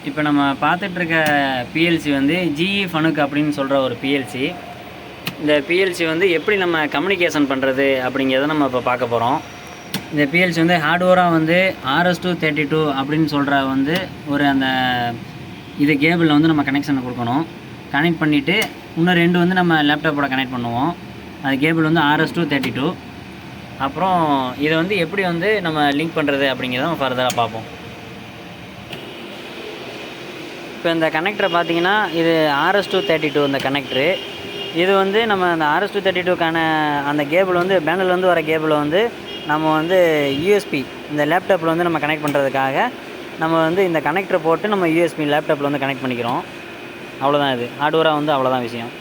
இப்போ நம்ம பார்த்துட்ருக்க பிஎல்சி வந்து GE FANUC அப்படின்னு சொல்கிற ஒரு பிஎல்சி. இந்த பிஎல்சி வந்து எப்படி நம்ம கம்யூனிகேஷன் பண்ணுறது அப்படிங்கிறத நம்ம இப்போ பார்க்க போகிறோம். இந்த பிஎல்சி வந்து ஹார்ட்வேராக வந்து RS-232 அப்படின்னு சொல்கிற வந்து ஒரு அந்த இது கேபிளில் வந்து நம்ம கனெக்ஷன் கொடுக்கணும். கனெக்ட் பண்ணிவிட்டு இன்னும் 2 வந்து நம்ம லேப்டாப்போட கனெக்ட் பண்ணுவோம். அது கேபிள் வந்து RS-232. அப்புறம் இதை வந்து எப்படி வந்து நம்ம லிங்க் பண்ணுறது அப்படிங்கிறத நம்ம ஃபர்தராக பார்ப்போம். இப்போ இந்த கனெக்டரை பார்த்தீங்கன்னா இது RS-232 இந்த கனெக்டரு. இது வந்து நம்ம அந்த RS-232க்கான அந்த கேபிள் வந்து பேனல்லேருந்து வர கேபிளை வந்து நம்ம வந்து USB இந்த லேப்டாப்பில் வந்து நம்ம கனெக்ட் பண்ணுறதுக்காக நம்ம வந்து இந்த கனெக்டரை போட்டு நம்ம USB லேப்டாப்பில் வந்து கனெக்ட் பண்ணிக்கிறோம். அவ்வளோதான். இது ஹார்ட்வேராக வந்து அவ்வளோதான் விஷயம்.